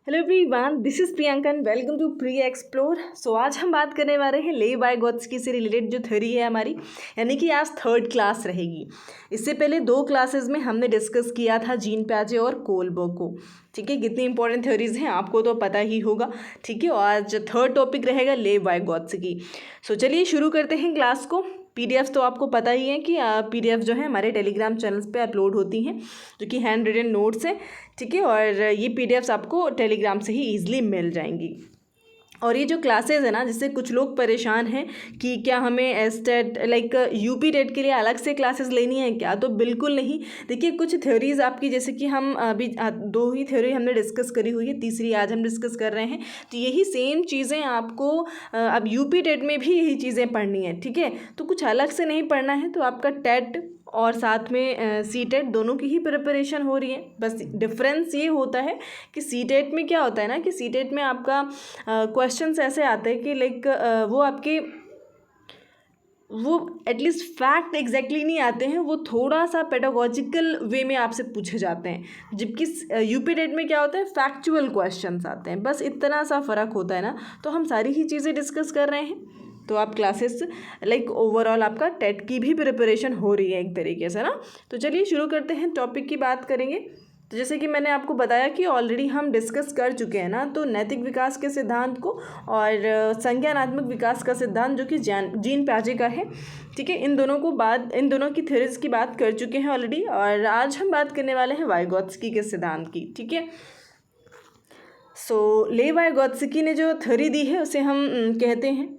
Hello everyone, this is Priyanka and welcome to pre explore. So आज हम बात करने वाले हैं लेव वाइगोत्स्की से रिलेटेड जो थ्योरी है हमारी, यानी कि आज थर्ड क्लास रहेगी। इससे पहले 2 क्लासेस में हमने डिस्कस किया था जीन पियाजे और कोलबर्ग को। ठीक है, कितनी इंपॉर्टेंट थ्योरीज हैं आपको तो पता ही होगा। ठीक है, और आज थर्ड टॉपिक रहेगा लेव वाइगोत्स्की। सो चलिए शुरू करते हैं क्लास को। पीडीएफ तो आपको पता ही है कि पीडीएफ जो है हमारे टेलीग्राम चैनल्स पे अपलोड होती हैं, जो कि हैंड रिटन नोट्स हैं। ठीक है, और ये पीडीएफ्स आपको टेलीग्राम से ही ईजिली मिल जाएंगी। और ये जो क्लासेस है ना, जिससे कुछ लोग परेशान हैं कि क्या हमें एसटेट यूपी टेट के लिए अलग से क्लासेस लेनी है क्या, तो बिल्कुल नहीं। देखिए, कुछ थ्योरीज आपकी, जैसे कि हम अभी 2 ही थ्योरी हमने डिस्कस करी हुई है, तीसरी आज हम डिस्कस कर रहे हैं। तो यही सेम चीज़ें आपको अब यूपी टेट में भी यही चीज़ें पढ़नी है। ठीक है, तो कुछ अलग से नहीं पढ़ना है। तो आपका टेट और साथ में सी टेट दोनों की ही प्रिपरेशन हो रही है। बस डिफरेंस ये होता है कि सी टेट में क्या होता है ना, कि सी टेट में आपका क्वेश्चंस ऐसे आते हैं कि वो आपके वो एटलीस्ट फैक्ट एग्जैक्टली नहीं आते हैं, वो थोड़ा सा पेडागोजिकल वे में आपसे पूछे जाते हैं। जबकि यूपी टेट में क्या होता है, फैक्चुअल क्वेश्चंस आते हैं। बस इतना सा फ़र्क होता है ना। तो हम सारी ही चीज़ें डिस्कस कर रहे हैं। तो आप क्लासेस ओवरऑल आपका टेट की भी प्रिपरेशन हो रही है एक तरीके से ना। तो चलिए शुरू करते हैं, टॉपिक की बात करेंगे। तो जैसे कि मैंने आपको बताया कि ऑलरेडी हम डिस्कस कर चुके हैं ना, तो नैतिक विकास के सिद्धांत को और संज्ञानात्मक विकास का सिद्धांत, जो कि जीन पियाजे का है। ठीक है, इन दोनों की थ्योरीज की बात कर चुके हैं ऑलरेडी। और आज हम बात करने वाले हैं वाइगोत्स्की के सिद्धांत की। ठीक है, सो लेव वाइगोत्स्की ने जो थ्योरी दी है उसे हम कहते हैं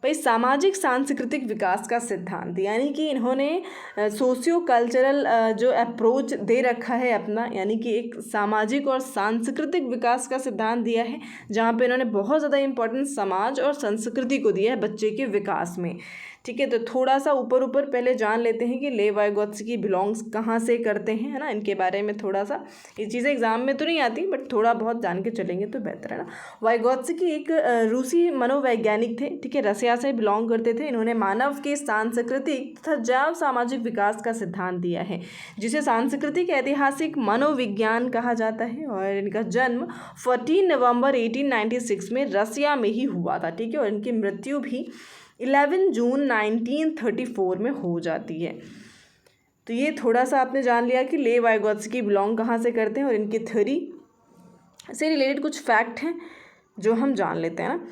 भाई सामाजिक सांस्कृतिक विकास का सिद्धांत। यानी कि इन्होंने सोशियो कल्चरल जो अप्रोच दे रखा है अपना, यानी कि एक सामाजिक और सांस्कृतिक विकास का सिद्धांत दिया है, जहाँ पे इन्होंने बहुत ज़्यादा इम्पोर्टेंस समाज और संस्कृति को दिया है बच्चे के विकास में। ठीक है, तो थोड़ा सा ऊपर पहले जान लेते हैं कि लेव वाइगोत्स्की बिलोंग्स कहाँ से करते हैं, है ना। इनके बारे में थोड़ा सा, ये चीज़ें एग्जाम में तो नहीं आती, बट थोड़ा बहुत जान के चलेंगे तो बेहतर है ना। वाइगोत्स्की एक रूसी मनोवैज्ञानिक थे। ठीक है, रसिया से बिलोंग करते थे। इन्होंने मानव के सांस्कृतिक तथा जैव सामाजिक विकास का सिद्धांत दिया है, जिसे सांस्कृतिक ऐतिहासिक मनोविज्ञान कहा जाता है। और इनका जन्म 14 नवंबर 1896 में रसिया में ही हुआ था। ठीक है, और इनकी मृत्यु भी 11 जून 1934 में हो जाती है। तो ये थोड़ा सा आपने जान लिया कि लेव वाइगोत्स्की बिलोंग कहाँ से करते हैं, और इनकी थ्योरी से रिलेटेड कुछ फैक्ट हैं जो हम जान लेते हैं ना।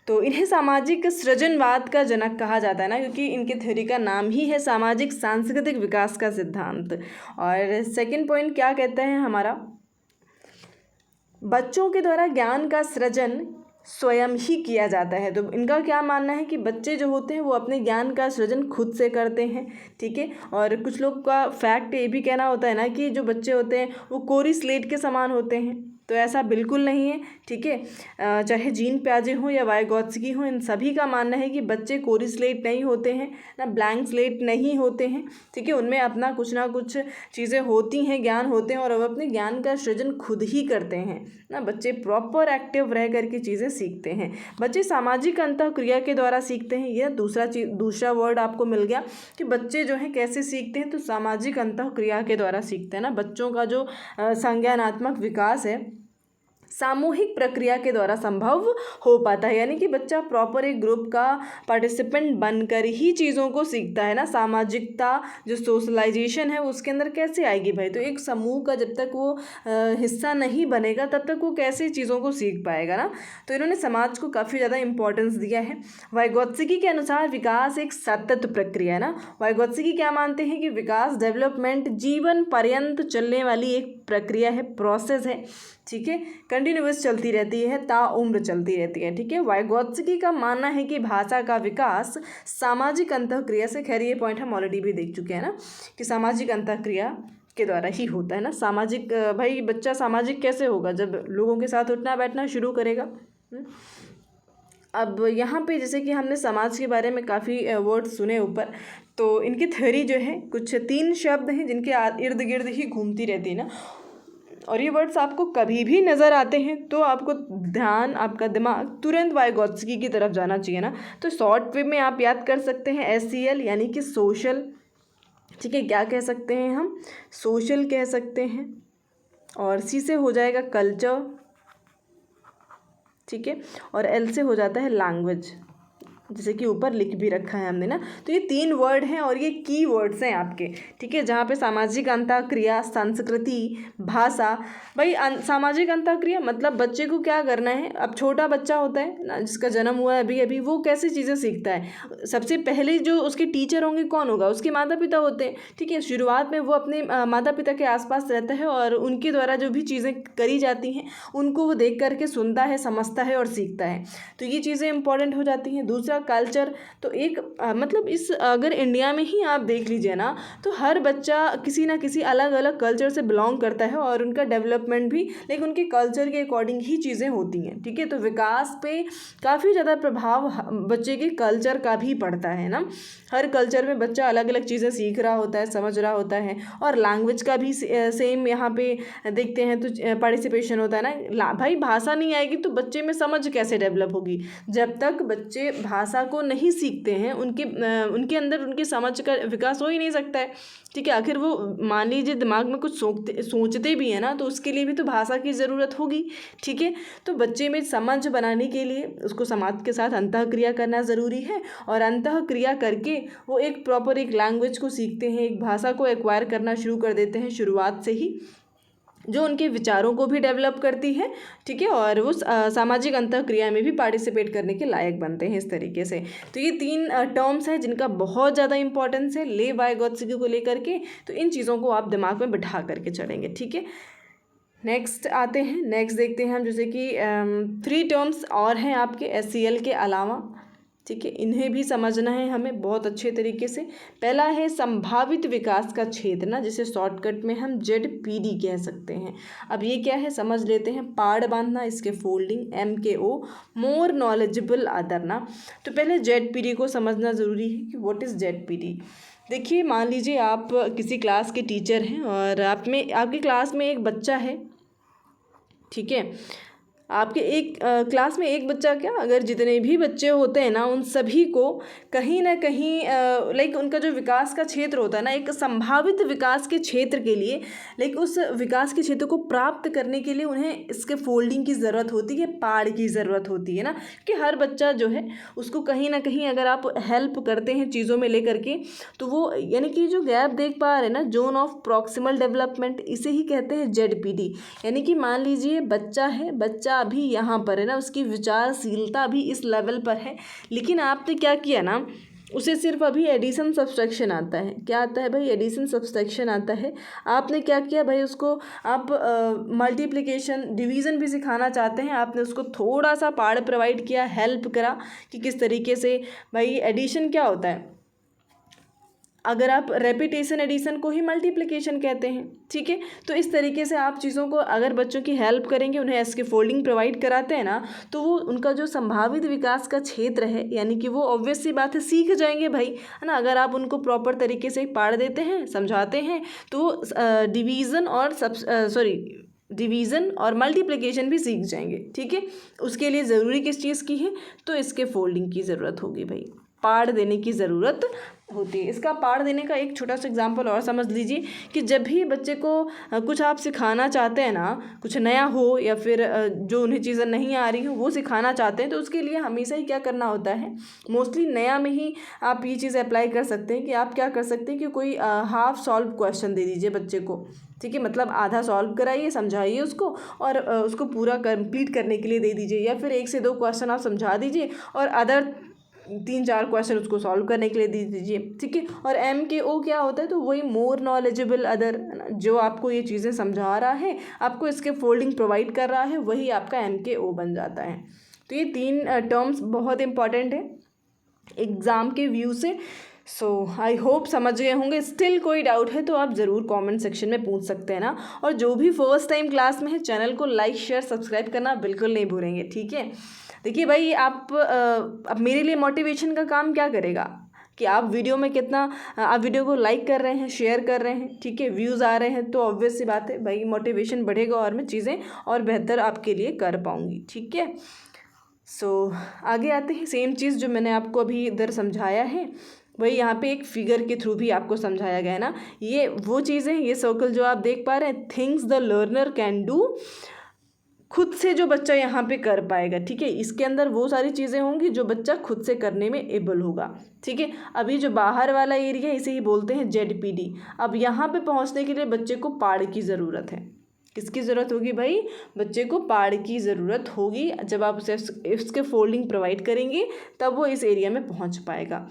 तो इन्हें सामाजिक सृजनवाद का जनक कहा जाता है ना, क्योंकि इनके थ्योरी का नाम ही है सामाजिक सांस्कृतिक विकास का सिद्धांत। और सेकंड पॉइंट क्या कहता है हमारा, बच्चों के द्वारा ज्ञान का सृजन स्वयं ही किया जाता है। तो इनका क्या मानना है कि बच्चे जो होते हैं वो अपने ज्ञान का सृजन खुद से करते हैं। ठीक है, और कुछ लोग का फैक्ट ये भी कहना होता है ना कि जो बच्चे होते हैं वो कोरी स्लेट के समान होते हैं। तो ऐसा बिल्कुल नहीं है। ठीक है, चाहे जीन पियाजे हो या वाइगोत्स्की हो, इन सभी का मानना है कि बच्चे कोरी स्लेट नहीं होते हैं ना, ब्लैंक स्लेट नहीं होते हैं। ठीक है, उनमें अपना कुछ ना कुछ चीज़ें होती हैं, ज्ञान होते हैं, और वो अपने ज्ञान का सृजन खुद ही करते हैं ना। बच्चे प्रॉपर एक्टिव रह करके चीज़ें सीखते हैं। बच्चे सामाजिक अंतःक्रिया के द्वारा सीखते हैं। यह दूसरा वर्ड आपको मिल गया कि बच्चे जो हैं कैसे सीखते हैं, तो सामाजिक अंतःक्रिया के द्वारा सीखते हैं ना। बच्चों का जो संज्ञानात्मक विकास है सामूहिक प्रक्रिया के द्वारा संभव हो पाता है। यानी कि बच्चा प्रॉपर एक ग्रुप का पार्टिसिपेंट बनकर ही चीज़ों को सीखता है ना। सामाजिकता जो सोशलाइजेशन है उसके अंदर कैसे आएगी भाई, तो एक समूह का जब तक वो हिस्सा नहीं बनेगा तब तक वो कैसे चीज़ों को सीख पाएगा ना। तो इन्होंने समाज को काफ़ी ज़्यादा इंपॉर्टेंस दिया है। वाइगोत्स्की के अनुसार विकास एक सतत प्रक्रिया है ना। वाइगोत्स्की क्या मानते हैं कि विकास डेवलपमेंट जीवन पर्यंत चलने वाली एक प्रक्रिया है, प्रोसेस है। ठीक है, कंटिन्यूअस चलती रहती है, ताउम्र चलती रहती है। ठीक है, वाइगोत्स्की का मानना है कि भाषा का विकास सामाजिक अंतःक्रिया से, खैर ये पॉइंट हम ऑलरेडी भी देख चुके हैं ना, कि सामाजिक अंतःक्रिया के द्वारा ही होता है ना। सामाजिक भाई बच्चा सामाजिक कैसे होगा, जब लोगों के साथ उठना बैठना शुरू करेगा। अब यहाँ पे जैसे कि हमने समाज के बारे में काफ़ी वर्ड सुने ऊपर, तो इनकी थ्योरी जो है कुछ 3 शब्द हैं जिनके इर्द गिर्द ही घूमती रहती है ना। और ये वर्ड्स आपको कभी भी नज़र आते हैं तो आपको ध्यान, आपका दिमाग तुरंत वाइगोत्स्की की तरफ जाना चाहिए ना। तो शॉर्ट वे में आप याद कर सकते हैं SCL, यानी कि सोशल। ठीक है, क्या कह सकते हैं हम, सोशल कह सकते हैं। और सी से हो जाएगा कल्चर, ठीक है, और एल से हो जाता है लैंग्वेज, जैसे कि ऊपर लिख भी रखा है हमने ना। तो ये 3 वर्ड हैं और ये की वर्ड्स हैं आपके, ठीक है, जहाँ पे सामाजिक अंतःक्रिया, संस्कृति, भाषा। भाई सामाजिक अंतःक्रिया मतलब बच्चे को क्या करना है। अब छोटा बच्चा होता है ना, जिसका जन्म हुआ है अभी अभी, वो कैसी चीज़ें सीखता है। सबसे पहले जो उसके टीचर होंगे कौन होगा, उसके माता पिता होते हैं, ठीक है। शुरुआत में वो अपने माता पिता के आसपास रहता है और उनके द्वारा जो भी चीज़ें करी जाती हैं उनको वो देख करके सुनता है, समझता है और सीखता है। तो ये चीज़ें इंपॉर्टेंट हो जाती हैं। दूसरा कल्चर, तो एक मतलब इस अगर इंडिया में ही आप देख लीजिए ना, तो हर बच्चा किसी ना किसी अलग अलग कल्चर से बिलोंग करता है और उनका डेवलपमेंट भी लेकिन उनके कल्चर के अकॉर्डिंग ही चीज़ें होती हैं, ठीक है। तो विकास पे काफ़ी ज़्यादा प्रभाव बच्चे के कल्चर का भी पड़ता है ना। हर कल्चर में बच्चा अलग अलग चीज़ें सीख रहा होता है, समझ रहा होता है। और लैंग्वेज का भी सेम यहाँ पे देखते हैं तो पार्टिसिपेशन होता है ना। भाई भाषा नहीं आएगी तो बच्चे में समझ कैसे डेवलप होगी। जब तक बच्चे भाषा को नहीं सीखते हैं उनके अंदर उनकी समझ का विकास हो ही नहीं सकता है, ठीक है। आखिर वो मान लीजिए दिमाग में कुछ सोचते भी हैं ना, तो उसके लिए भी तो भाषा की ज़रूरत होगी, ठीक है। तो बच्चे में समझ बनाने के लिए उसको समाज के साथ अंतःक्रिया करना ज़रूरी है और अंतःक्रिया करके वो एक प्रॉपर एक लैंग्वेज को सीखते हैं, एक भाषा को एक्वायर करना शुरू कर देते हैं शुरुआत से ही, जो उनके विचारों को भी डेवलप करती है, ठीक है। और वो सामाजिक अंतःक्रिया में भी पार्टिसिपेट करने के लायक बनते हैं इस तरीके से। तो ये 3 टर्म्स हैं जिनका बहुत ज़्यादा इंपॉर्टेंस है ले बाय गॉत्स्की को लेकर के। तो इन चीज़ों को आप दिमाग में बिठा करके चलेंगे, ठीक है। नेक्स्ट आते हैं, नेक्स्ट देखते हैं हम, जैसे कि 3 टर्म्स और हैं आपके SCL के अलावा, ठीक है। इन्हें भी समझना है हमें बहुत अच्छे तरीके से। पहला है संभावित विकास का क्षेत्र ना, जिसे शॉर्टकट में हम ZPD कह सकते हैं। अब ये क्या है समझ लेते हैं। पाड़ बांधना, इसके folding MKO, more knowledgeable other ना। तो पहले ZPD को समझना ज़रूरी है कि व्हाट इज़ ZPD। देखिए मान लीजिए आप किसी क्लास के टीचर हैं और आपकी क्लास में एक बच्चा है, ठीक है। आपके एक क्लास में एक बच्चा क्या, अगर जितने भी बच्चे होते हैं ना उन सभी को कहीं ना कहीं लाइक उनका जो विकास का क्षेत्र होता है ना, एक संभावित विकास के क्षेत्र के लिए, लाइक उस विकास के क्षेत्र को प्राप्त करने के लिए उन्हें इसके फोल्डिंग की ज़रूरत होती है, पाड़ की ज़रूरत होती है ना। कि हर बच्चा जो है उसको कहीं ना कहीं अगर आप हेल्प करते हैं चीज़ों में लेकर के, तो वो यानी कि जो गैप देख पा रहे हैं ना, जोन ऑफ प्रॉक्सिमल डेवलपमेंट, इसे ही कहते हैं ZPD। यानी कि मान लीजिए बच्चा है, बच्चा अभी यहाँ पर है ना, उसकी विचारशीलता भी इस लेवल पर है, लेकिन आपने क्या किया ना, उसे सिर्फ अभी एडिशन सब्सट्रैक्शन आता है। क्या आता है भाई, एडिशन सब्सट्रैक्शन आता है। आपने क्या किया भाई, उसको आप मल्टीप्लिकेशन डिवीज़न भी सिखाना चाहते हैं, आपने उसको थोड़ा सा पार्ट प्रोवाइड किया, हेल्प करा कि किस तरीके से भाई एडिशन क्या होता है। अगर आप रेपिटेशन एडिशन को ही मल्टीप्लिकेशन कहते हैं, ठीक है। तो इस तरीके से आप चीज़ों को अगर बच्चों की हेल्प करेंगे, उन्हें इसके फोल्डिंग प्रोवाइड कराते हैं ना, तो वो उनका जो संभावित विकास का क्षेत्र है, यानी कि वो ऑब्वियस सी बात है सीख जाएंगे भाई, है ना। अगर आप उनको प्रॉपर तरीके से पढ़ा देते हैं, समझाते हैं, तो डिवीज़न और मल्टीप्लिकेशन भी सीख जाएंगे, ठीक है। उसके लिए ज़रूरी किस चीज़ की है, तो इसके फोल्डिंग की ज़रूरत होगी भाई, पाड़ देने की ज़रूरत होती है। इसका पाड़ देने का एक छोटा सा एग्जांपल और समझ लीजिए कि जब भी बच्चे को कुछ आप सिखाना चाहते हैं ना, कुछ नया हो या फिर जो उन्हें चीज़ें नहीं आ रही हो वो सिखाना चाहते हैं, तो उसके लिए हमेशा ही क्या करना होता है, मोस्टली नया में ही आप ये चीज़ अप्लाई कर सकते हैं कि आप क्या कर सकते हैं कि कोई हाफ सॉल्व क्वेश्चन दे दीजिए बच्चे को, ठीक है। मतलब आधा सॉल्व कराइए, समझाइए उसको और उसको पूरा कंप्लीट करने के लिए दे दीजिए, या फिर 1 से 2 क्वेश्चन आप समझा दीजिए और अदर 3-4 क्वेश्चन उसको सॉल्व करने के लिए दे दीजिए, ठीक है। और MKO क्या होता है, तो वही मोर नॉलेजेबल अदर, जो आपको ये चीज़ें समझा रहा है, आपको इसके फोल्डिंग प्रोवाइड कर रहा है, वही आपका MKO बन जाता है। तो ये 3 टर्म्स बहुत इंपॉर्टेंट है एग्ज़ाम के व्यू से। सो आई होप समझ गए होंगे। स्टिल कोई डाउट है तो आप ज़रूर कमेंट सेक्शन में पूछ सकते हैं ना। और जो भी फर्स्ट टाइम क्लास में है, चैनल को लाइक शेयर सब्सक्राइब करना बिल्कुल नहीं भूलेंगे, ठीक है। देखिए भाई, आप अब मेरे लिए मोटिवेशन का काम क्या करेगा कि आप वीडियो को लाइक कर रहे हैं, शेयर कर रहे हैं, ठीक है, व्यूज़ आ रहे हैं, तो ऑब्वियस सी बात है भाई मोटिवेशन बढ़ेगा और मैं चीज़ें और बेहतर आपके लिए कर पाऊँगी, ठीक है। सो आगे आते हैं, सेम चीज़ जो मैंने आपको अभी इधर समझाया है वही यहाँ पे एक फिगर के थ्रू भी आपको समझाया गया है ना। ये वो चीज़ें, ये सर्कल जो आप देख पा रहे हैं, things the learner can do, खुद से जो बच्चा यहाँ पे कर पाएगा, ठीक है। इसके अंदर वो सारी चीज़ें होंगी जो बच्चा खुद से करने में एबल होगा, ठीक है। अभी जो बाहर वाला एरिया, इसे ही बोलते हैं ZPD। अब यहाँ पे पहुँचने के लिए बच्चे को पाड़ की ज़रूरत है। किसकी ज़रूरत होगी भाई? बच्चे को पाड़ की ज़रूरत होगी। जब आप उसे इसके फोल्डिंग प्रोवाइड करेंगे तब वो इस एरिया में पहुँच पाएगा।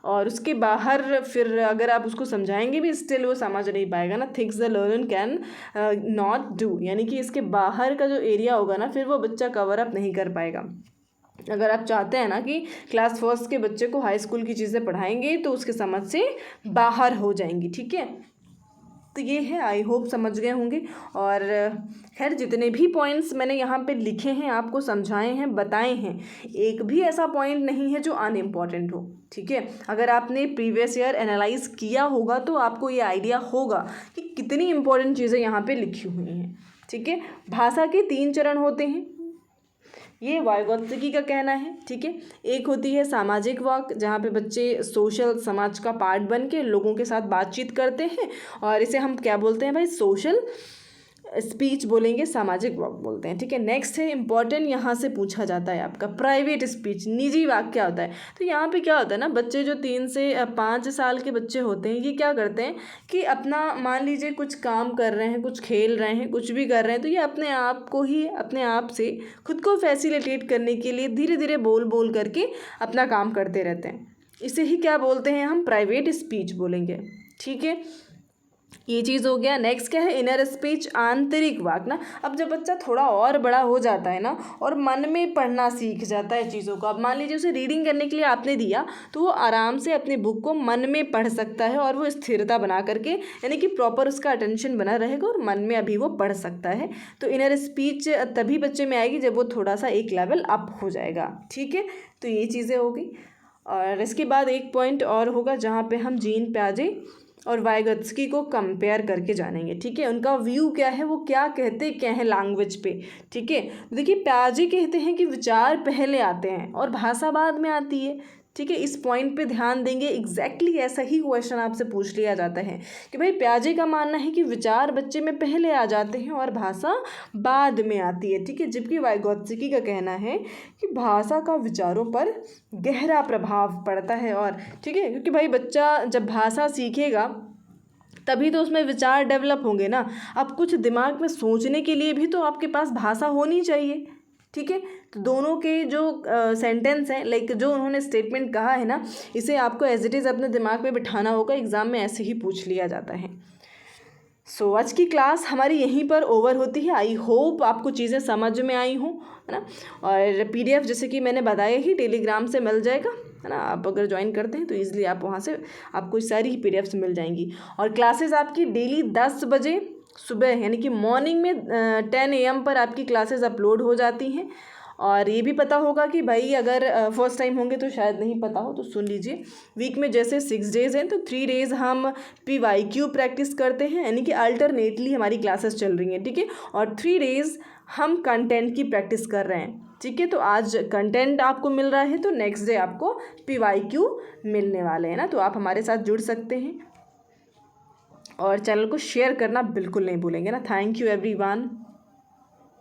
और उसके बाहर फिर अगर आप उसको समझाएंगे भी, स्टिल वो समझ नहीं पाएगा ना। Things the learner can not do, यानी कि इसके बाहर का जो एरिया होगा ना, फिर वो बच्चा कवर अप नहीं कर पाएगा। अगर आप चाहते हैं ना कि क्लास फर्स्ट के बच्चे को हाई स्कूल की चीज़ें पढ़ाएंगे तो उसके समझ से बाहर हो जाएंगी, ठीक है। तो ये है, आई होप समझ गए होंगे। और खैर जितने भी पॉइंट्स मैंने यहाँ पे लिखे हैं, आपको समझाए हैं, बताए हैं, एक भी ऐसा पॉइंट नहीं है जो अनइम्पॉर्टेंट हो, ठीक है। अगर आपने प्रीवियस ईयर एनालाइज किया होगा तो आपको ये आइडिया होगा कि कितनी इंपॉर्टेंट चीज़ें यहाँ पे लिखी हुई हैं, ठीक है। भाषा के 3 चरण होते हैं, ये वाइगोत्स्की का कहना है, ठीक है। एक होती है सामाजिक वाक, जहाँ पे बच्चे सोशल, समाज का पार्ट बन के लोगों के साथ बातचीत करते हैं, और इसे हम क्या बोलते हैं भाई? सोशल स्पीच बोलेंगे, सामाजिक वाक बोलते हैं, ठीक है। नेक्स्ट है इम्पॉर्टेंट, यहाँ से पूछा जाता है आपका प्राइवेट स्पीच, निजी वाक क्या होता है। तो यहाँ पे क्या होता है ना, बच्चे जो 3 से 5 साल के बच्चे होते हैं, ये क्या करते हैं कि अपना, मान लीजिए कुछ काम कर रहे हैं, कुछ खेल रहे हैं, कुछ भी कर रहे हैं, तो ये अपने आप को ही, अपने आप से खुद को फैसिलिटेट करने के लिए धीरे धीरे बोल बोल करके अपना काम करते रहते हैं। इसे ही क्या बोलते हैं हम? प्राइवेट स्पीच बोलेंगे, ठीक है। ये चीज़ हो गया। नेक्स्ट क्या है? इनर स्पीच, आंतरिक वाक ना। अब जब बच्चा थोड़ा और बड़ा हो जाता है ना, और मन में पढ़ना सीख जाता है चीज़ों को, अब मान लीजिए उसे रीडिंग करने के लिए आपने दिया, तो वो आराम से अपनी बुक को मन में पढ़ सकता है, और वो स्थिरता बना करके, यानी कि प्रॉपर उसका अटेंशन बना रहेगा और मन में अभी वो पढ़ सकता है। तो इनर स्पीच तभी बच्चे में आएगी जब वो थोड़ा सा एक लेवल अप हो जाएगा, ठीक है। तो ये चीज़ें हो गई। और इसके बाद एक पॉइंट और होगा जहाँ पे हम जीन पियाजे और वाइगोत्स्की को कंपेयर करके जानेंगे, ठीक है। उनका व्यू क्या है, वो क्या कहते क्या है लैंग्वेज पे, ठीक है। देखिए, पियाजे कहते हैं कि विचार पहले आते हैं और भाषा बाद में आती है, ठीक है। इस पॉइंट पे ध्यान देंगे। एग्जैक्टली ऐसा ही क्वेश्चन आपसे पूछ लिया जाता है कि भाई पियाजे का मानना है कि विचार बच्चे में पहले आ जाते हैं और भाषा बाद में आती है, ठीक है। जबकि वाइगोत्स्की का कहना है कि भाषा का विचारों पर गहरा प्रभाव पड़ता है, और ठीक है, क्योंकि भाई बच्चा जब भाषा सीखेगा तभी तो उसमें विचार डेवलप होंगे ना। अब कुछ दिमाग में सोचने के लिए भी तो आपके पास भाषा होनी चाहिए, ठीक है। तो दोनों के जो सेंटेंस हैं, लाइक जो उन्होंने स्टेटमेंट कहा है ना, इसे आपको एज इट इज़ अपने दिमाग में बिठाना होगा। एग्ज़ाम में ऐसे ही पूछ लिया जाता है। सो आज की क्लास हमारी यहीं पर ओवर होती है। आई होप आपको चीज़ें समझ में आई हों, है ना। और PDF जैसे कि मैंने बताया ही टेलीग्राम से मिल जाएगा, है ना। आप अगर ज्वाइन करते हैं तो ईज़िली आप वहाँ से, आपको सारी PDFs मिल जाएंगी। और क्लासेस आपकी डेली 10 बजे सुबह, यानी कि मॉर्निंग में 10 AM पर आपकी क्लासेस अपलोड हो जाती हैं। और ये भी पता होगा कि भाई अगर फर्स्ट टाइम होंगे तो शायद नहीं पता हो, तो सुन लीजिए। वीक में जैसे 6 डेज़ हैं, तो 3 डेज़ हम PYQ प्रैक्टिस करते हैं, यानी कि अल्टरनेटली हमारी क्लासेस चल रही हैं, ठीक है। और 3 डेज़ हम कंटेंट की प्रैक्टिस कर रहे हैं, ठीक है। तो आज कंटेंट आपको मिल रहा है, तो नेक्स्ट डे आपको PYQ मिलने वाले हैं ना। तो आप हमारे साथ जुड़ सकते हैं, और चैनल को शेयर करना बिल्कुल नहीं भूलेंगे ना। Thank you everyone.